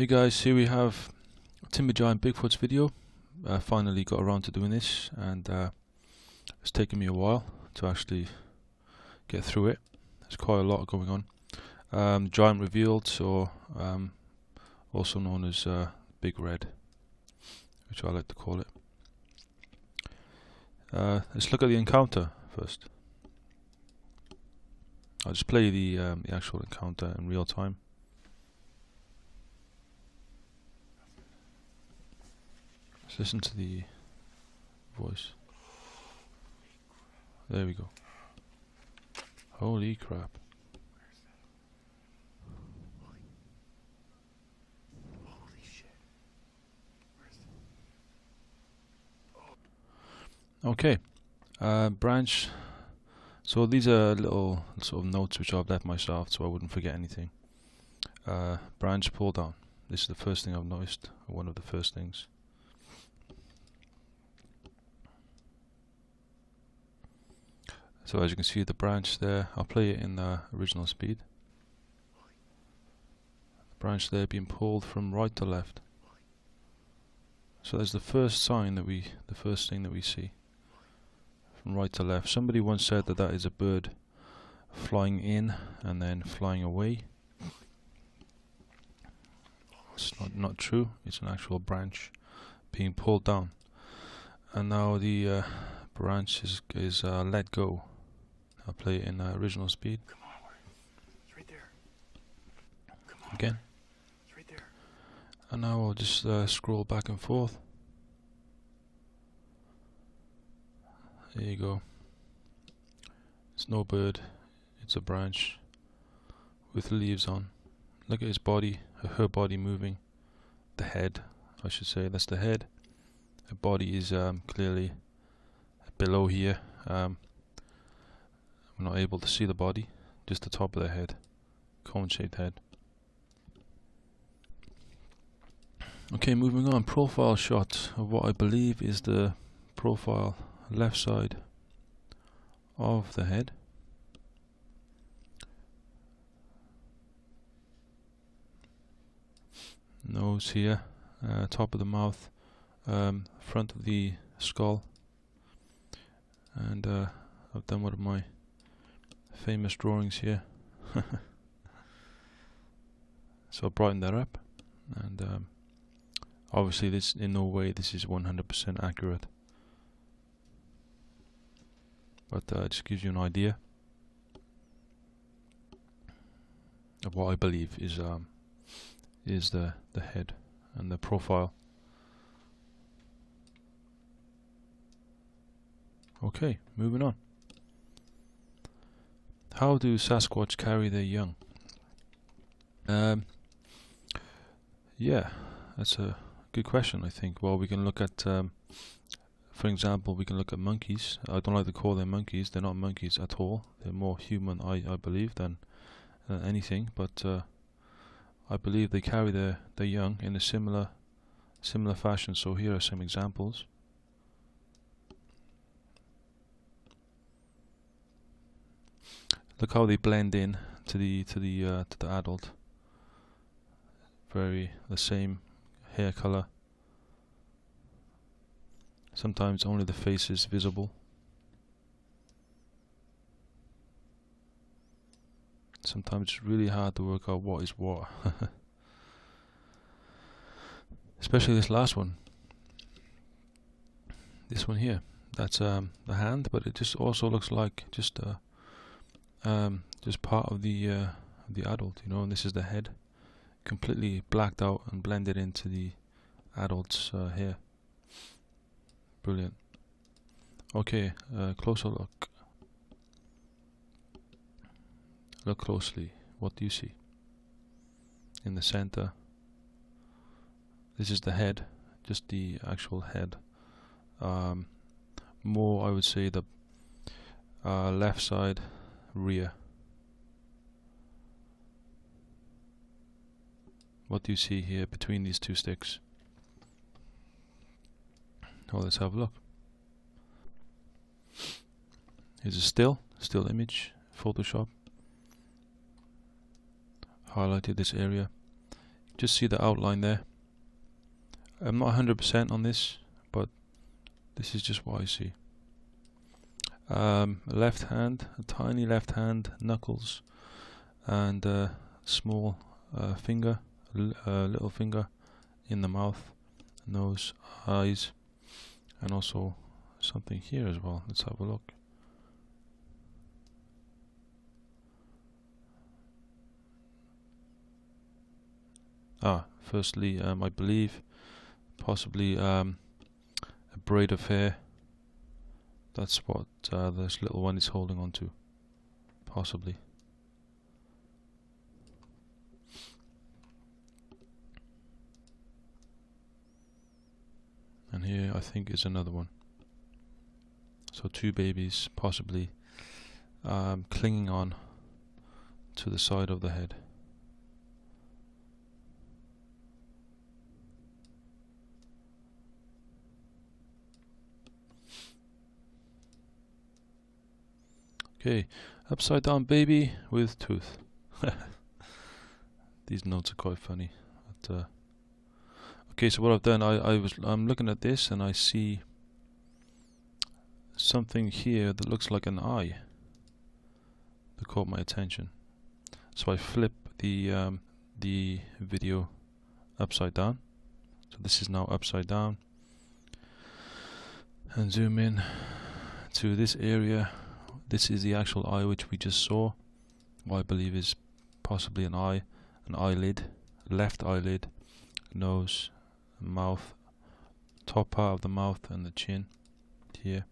Hey guys, here we have TimbergiantBigfoot's video. Finally got around to doing this, and it's taken me a while to actually get through it. There's quite a lot going on. Giant revealed, or also known as Big Red, which I like to call it. Let's look at the encounter first. I'll just play the actual encounter in real time. Let's listen to the voice. There we go. Holy crap. Holy shit. Okay. Branch. So these are little sort of notes which I've left myself so I wouldn't forget anything. Branch pull down. This is the first thing I've noticed, or one of the first things. So as you can see, the branch there, I'll play it in the original speed. The branch there being pulled from right to left. So that's the first sign that the first thing that we see. From right to left. Somebody once said that that is a bird flying in and then flying away. It's not true. It's an actual branch being pulled down. And now the branch is let go. I'll play it in original speed. Come on, it's right there. Come on. Again. It's right there. And now I'll just scroll back and forth. There you go. It's no bird, it's a branch with leaves on. Look at his body, her body moving. The head, I should say, that's the head. Her body is clearly below here. I'm not able to see the body, just the top of the head, cone-shaped head. Okay, moving on. Profile shot of what I believe is the profile left side of the head. Nose here, top of the mouth, front of the skull, and I've done one of my famous drawings here. So I brightened that up, and obviously this in no way this is 100% accurate, but it just gives you an idea of what I believe is the head and the profile. Okay, moving on. How do Sasquatch carry their young? Yeah, that's a good question, I think. Well, we can look at, for example, we can look at monkeys. I don't like to call them monkeys. They're not monkeys at all. They're more human, I believe, than anything. But I believe they carry their young in a similar fashion. So here are some examples. Look how they blend in to the adult. Very the same hair color. Sometimes only the face is visible. Sometimes it's really hard to work out what is what. Especially this last one. This one here. That's the hand, but it just also looks like just part of the adult, you know. And this is the head, completely blacked out and blended into the adult's hair. Brilliant. Okay, closer look. Look closely. What do you see? In the center, this is the head, just the actual head. More, I would say, the left side rear. What do you see here between these two sticks? Well, let's have a look. Here's a still image, Photoshop. Highlighted this area. just see the outline there. I'm not 100% on this, but this is just what I see. Left hand, a tiny left hand, knuckles, and small finger, little finger in the mouth, nose, eyes, and also something here as well. Let's have a look. Firstly, I believe possibly a braid of hair. That's what this little one is holding on to, possibly. And here I think is another one. So two babies possibly clinging on to the side of the head. Okay, upside down baby with tooth. These notes are quite funny. But, okay, so what I've done, I'm looking at this and I see something here that looks like an eye that caught my attention. So I flip the video upside down. So this is now upside down, and zoom in to this area. This is the actual eye which we just saw. What I believe is possibly an eye, an eyelid, left eyelid, nose, mouth, top part of the mouth and the chin here.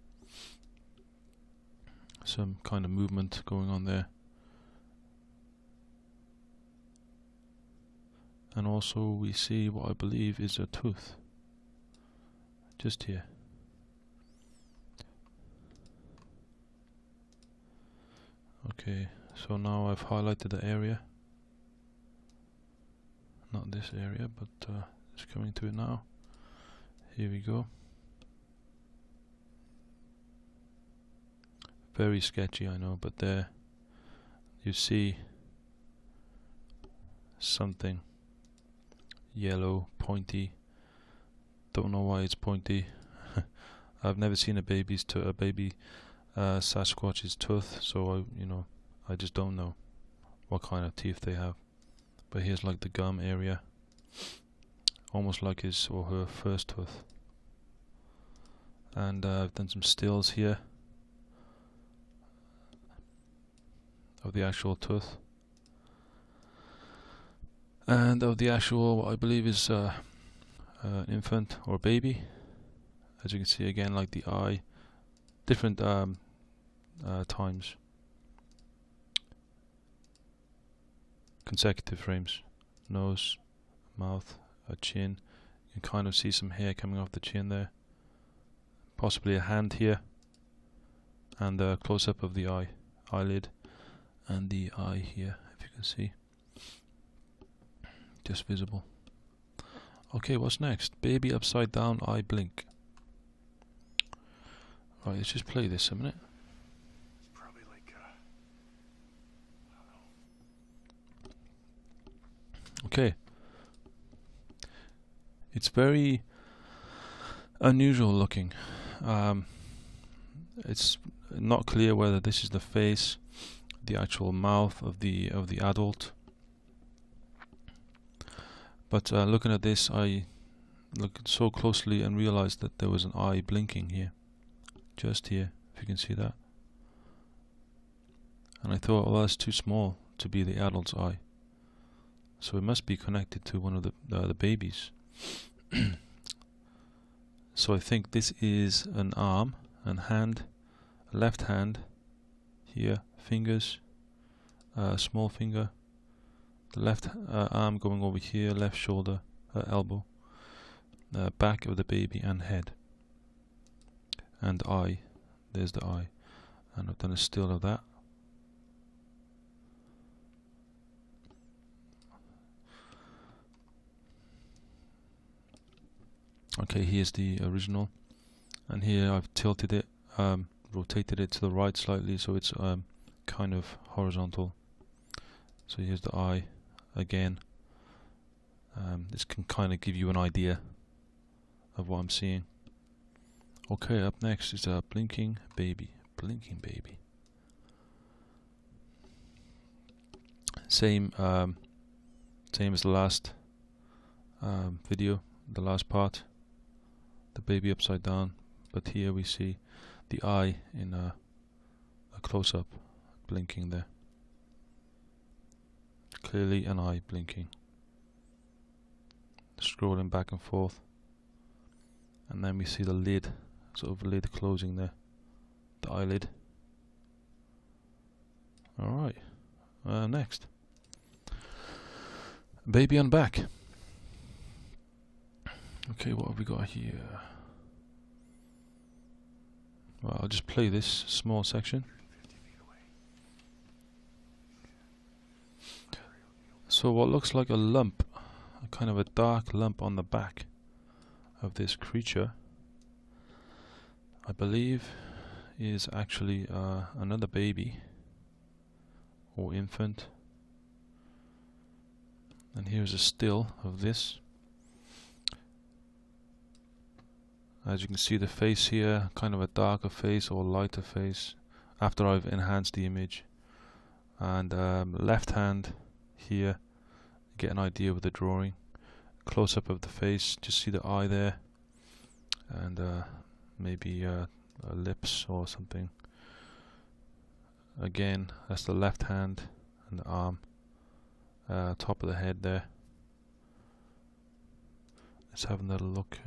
Some kind of movement going on there. And also we see what I believe is a tooth. Just here. Okay, so now I've highlighted the area. Not this area, but it's coming to it now. Here we go. Very sketchy, I know, but there you see something yellow, pointy. Don't know why it's pointy. I've never seen a baby Sasquatch's tooth, so I just don't know what kind of teeth they have. But here's like the gum area, almost like his or her first tooth. And I've done some stills here of the actual tooth and of the actual, what I believe is infant or baby. As you can see again, like the eye, different times, consecutive frames, nose, mouth, a chin. You can kind of see some hair coming off the chin there, possibly a hand here, and a close-up of the eye, eyelid, and the eye here, if you can see, just visible. Okay, what's next? Baby upside down, eye blink. Right, let's just play this a minute. It's probably like, Okay. It's very unusual looking. It's not clear whether this is the face, the actual mouth of the adult. But looking at this, I looked so closely and realized that there was an eye blinking here. Just here, if you can see that. And I thought, well, that's too small to be the adult's eye, so it must be connected to one of the babies. So I think this is an arm and hand, left hand here, fingers, small finger, the left arm going over here, left shoulder, elbow, back of the baby and head. And eye, there's the eye, and I've done a still of that. Okay, here's the original, and here I've tilted it, rotated it to the right slightly so it's kind of horizontal. So here's the eye again, This can kind of give you an idea of what I'm seeing. Okay, up next is a blinking baby. Blinking baby. Same as the last video, the last part. The baby upside down, but here we see the eye in a close-up, blinking there. Clearly an eye blinking. Scrolling back and forth, and then we see the lid, sort of lid closing there, the eyelid. Alright, next. Baby on back. Okay, what have we got here? Well, I'll just play this small section. So what looks like a lump, a kind of a dark lump on the back of this creature, I believe is actually another baby or infant. And here's a still of this. As you can see, the face here, kind of a darker face or lighter face after I've enhanced the image. And left hand here, get an idea with the drawing. Close up of the face, just see the eye there, and maybe lips or something. Again, that's the left hand and the arm, top of the head there. Let's have another look.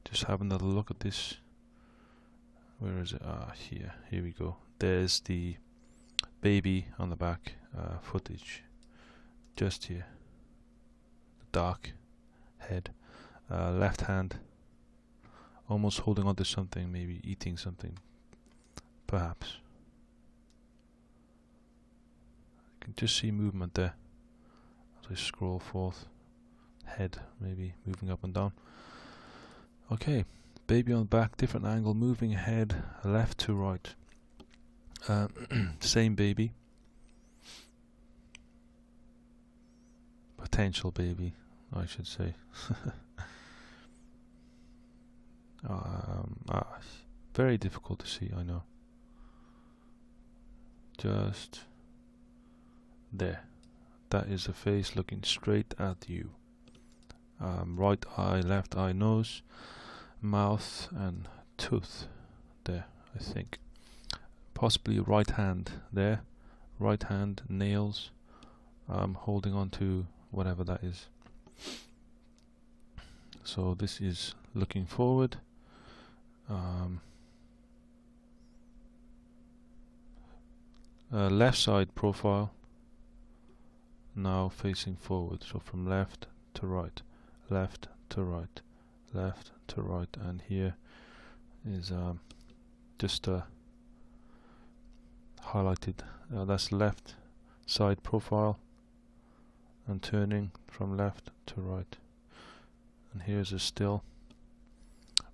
Just have another look at this. Where is it? Here we go. There's the baby on the back footage. Just here. The dark head. Left hand. Almost holding on to something, maybe eating something. Perhaps. You can just see movement there. As I scroll forth. Head maybe moving up and down. Okay, baby on the back, different angle, moving head left to right. Same baby. Potential baby, I should say. Very difficult to see, I know. Just there. That is a face looking straight at you. Right eye, left eye, nose, mouth and tooth there, I think. Possibly right hand there, right hand, nails, holding on to whatever that is. So this is looking forward. Left side profile, now facing forward, so from left to right, left to right, left to right, and here is just highlighted. That's left side profile and turning from left to right. And here's a still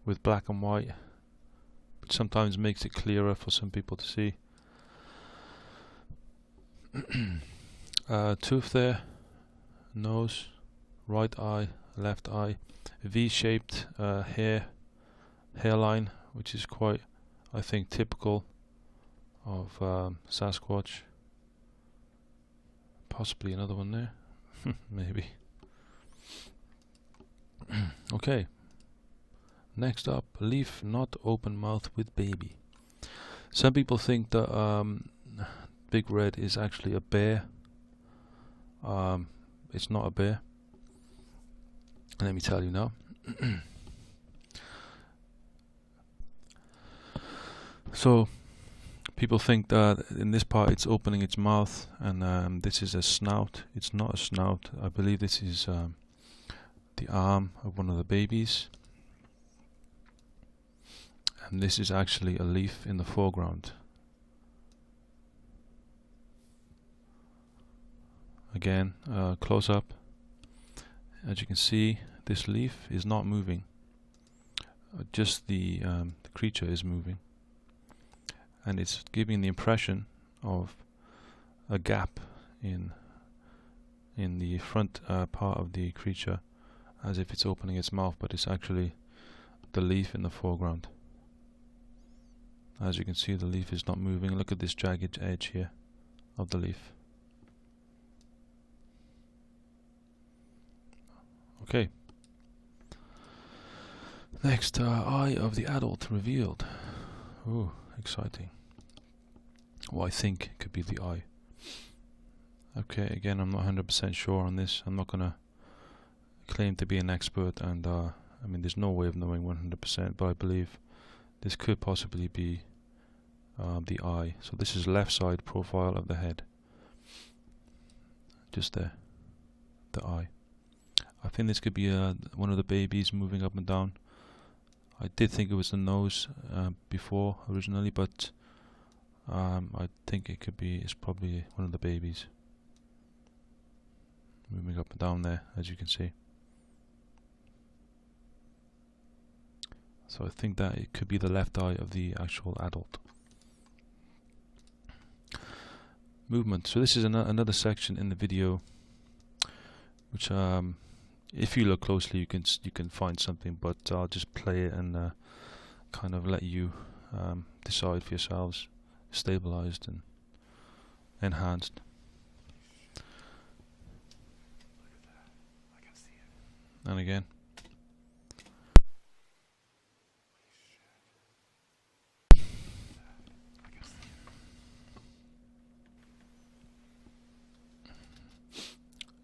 with black and white, which sometimes makes it clearer for some people to see. Tooth there, nose, right eye, left eye, V-shaped hairline, which is quite, I think, typical of Sasquatch. Possibly another one there, maybe. Okay. Next up, leaf not open mouth with baby. Some people think that Big Red is actually a bear. It's not a bear. Let me tell you now. So people think that in this part it's opening its mouth, and this is a snout. It's not a snout. I believe this is the arm of one of the babies, and this is actually a leaf in the foreground. Again, close up. As you can see, this leaf is not moving. Just the creature is moving, and it's giving the impression of a gap in in the front part of the creature, as if it's opening its mouth, but it's actually the leaf in the foreground. As you can see, the leaf is not moving. Look at this jagged edge here of the leaf. Okay. Next, eye of the adult revealed. Ooh, exciting. Well, I think it could be the eye. Okay, again, I'm not 100% sure on this. I'm not gonna claim to be an expert, and I mean, there's no way of knowing 100%, but I believe this could possibly be the eye. So this is left side profile of the head. Just there, the eye. I think this could be one of the babies moving up and down. I did think it was the nose before originally, but I think it's probably one of the babies moving up and down there, as you can see. So I think that it could be the left eye of the actual adult. Movement. So this is another section in the video, which if you look closely, you can find something, but I'll just play it and kind of let you decide for yourselves. Stabilized and enhanced. And again.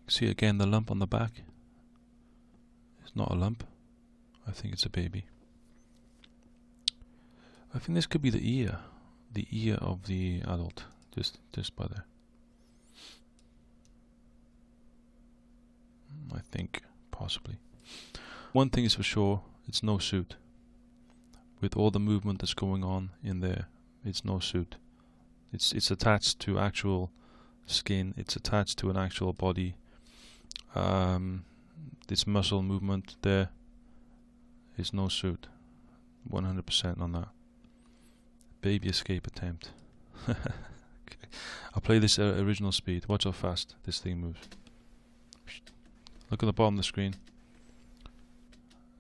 See again the lump on the back. It's not a lump. I think it's a baby. I think this could be the ear. The ear of the adult. Just by there. I think possibly. One thing is for sure, it's no suit. With all the movement that's going on in there, it's no suit. It's attached to actual skin. It's attached to an actual body. This muscle movement there is no suit. 100% on that. Baby escape attempt. Okay. I'll play this original speed. Watch how fast this thing moves. Look at the bottom of the screen.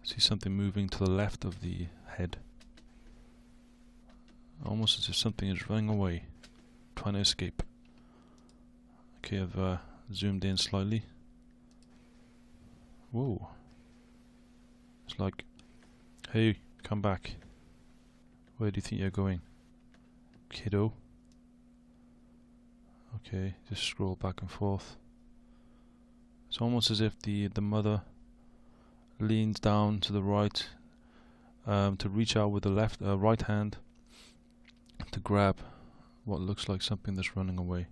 See something moving to the left of the head. Almost as if something is running away, trying to escape. Okay, I've zoomed in slightly. Whoa. It's like, hey, come back. Where do you think you're going, kiddo? Okay, just scroll back and forth. It's almost as if the mother leans down to the right to reach out with the right hand to grab what looks like something that's running away,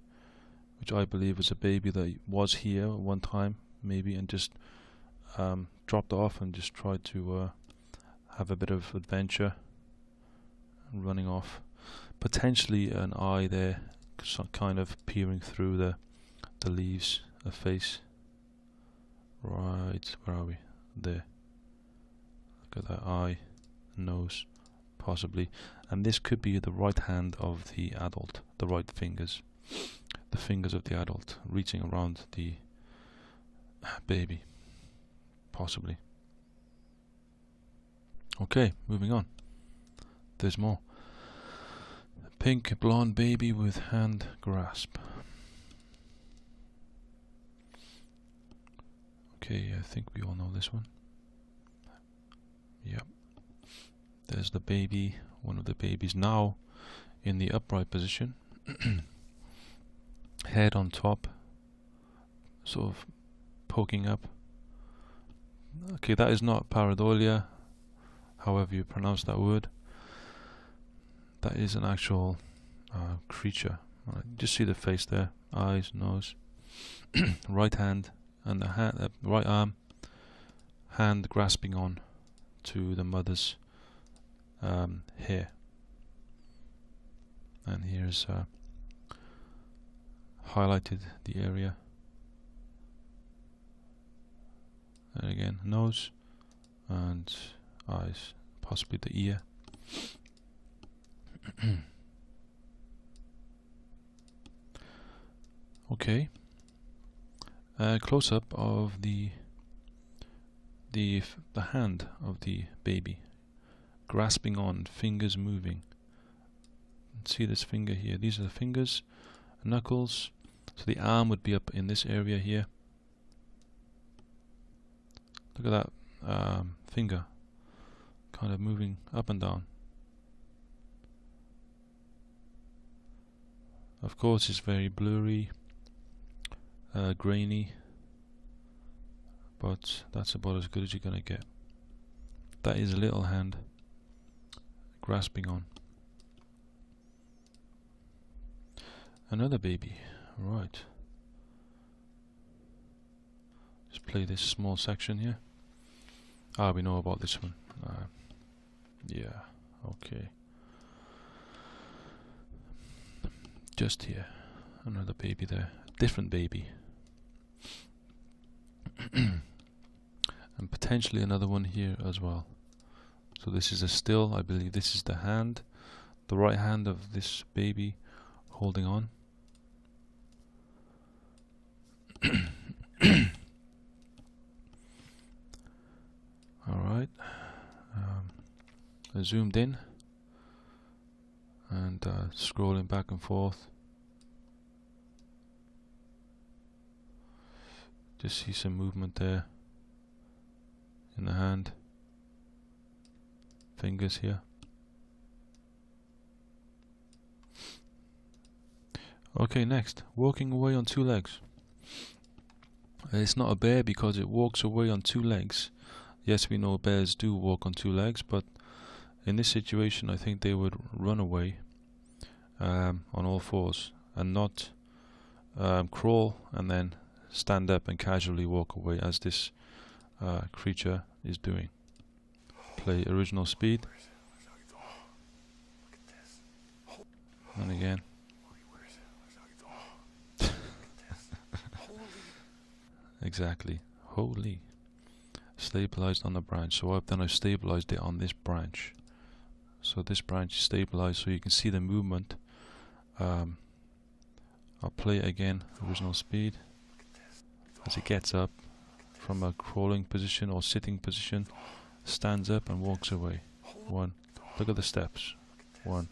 which I believe is a baby that was here one time, maybe, and just dropped off and just tried to have a bit of adventure. Running off. Potentially an eye there, kind of peering through the leaves, a face. Right, where are we? There. Look at that eye, nose, possibly. And this could be the right hand of the adult, the right fingers. The fingers of the adult reaching around the baby. Possibly. Okay, moving on. There's more. Pink blonde baby with hand grasp. Okay, I think we all know this one. Yep. There's the baby, one of the babies now in the upright position. Head on top, sort of poking up. Okay, that is not pareidolia, however you pronounce that word. That is an actual creature. Just see the face there, eyes, nose, right hand, and the right arm, hand grasping on to the mother's hair. And here's highlighted the area. And again, nose and eyes, possibly the ear. Okay. Close up of the hand of the baby, grasping on, fingers moving. See this finger here? These are the fingers, knuckles. So the arm would be up in this area here. Look at that finger, kind of moving up and down. Of course, it's very blurry, grainy, but that's about as good as you're gonna get. That is a little hand grasping on. Another baby, right. Just play this small section here. Ah, we know about this one. Yeah, okay. Just here, another baby there, different baby. And potentially another one here as well. So this is a still, I believe this is the hand, the right hand of this baby holding on. Alright, I zoomed in and scrolling back and forth. Just see some movement there in the hand, fingers here. Okay, next, walking away on two legs. It's not a bear because it walks away on two legs. Yes, we know bears do walk on two legs, but in this situation I think they would run away on all fours and not crawl and then stand up and casually walk away as this creature is doing. Play original speed. And again. Exactly. Holy. Stabilized on the branch. So I've stabilized it on this branch. So this branch is stabilized so you can see the movement. I'll play it again, original speed. As it gets up from a crawling position or sitting position, stands up and walks away. One. Look at the steps. 1,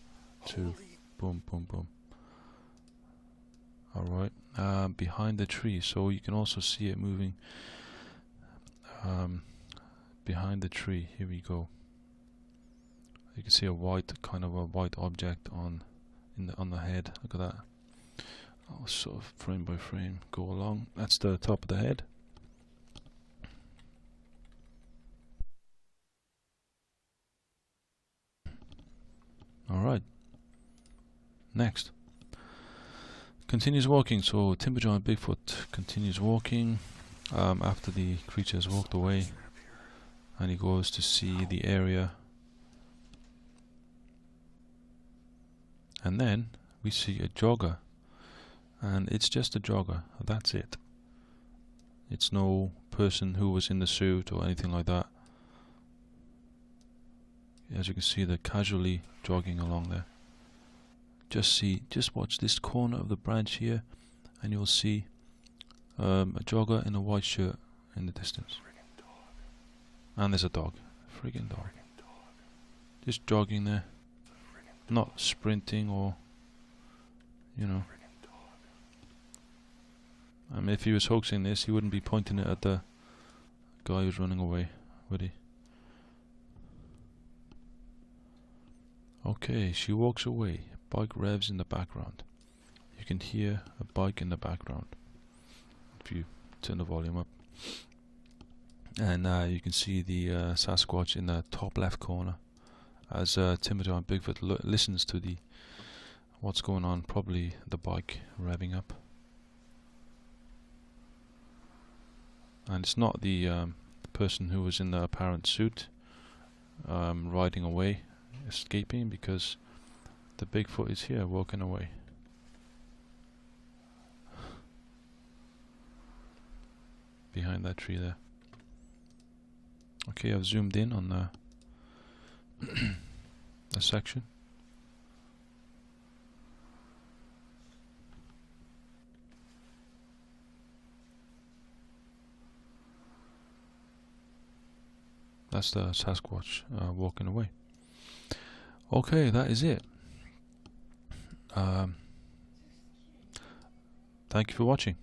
2, boom, boom, boom. Alright. Behind the tree, so you can also see it moving behind the tree. Here we go. You can see a white object on the head. Look at that. I'll sort of frame by frame go along. That's the top of the head. Alright. Next. Continues walking. So Timber Giant Bigfoot continues walking after the creature has walked away, and he goes to see the area, and then we see a jogger, and it's just a jogger. That's it. It's no person who was in the suit or anything like that. As you can see, they're casually jogging along there. Just watch this corner of the branch here, and you'll see a jogger in a white shirt in the distance. And there's a dog. Friggin' dog. Just jogging there. Not sprinting or, you know. I mean, if he was hoaxing this, he wouldn't be pointing it at the guy who's running away, would he? Okay, she walks away. Bike revs in the background. You can hear a bike in the background if you turn the volume up. And you can see the Sasquatch in the top left corner as Timber Giant Bigfoot listens to what's going on, probably the bike revving up. And it's not the person who was in the apparent suit riding away, escaping, because the Bigfoot is here walking away. Behind that tree there. Okay, I've zoomed in on the section. That's the Sasquatch walking away. Okay, that is it. Thank you for watching.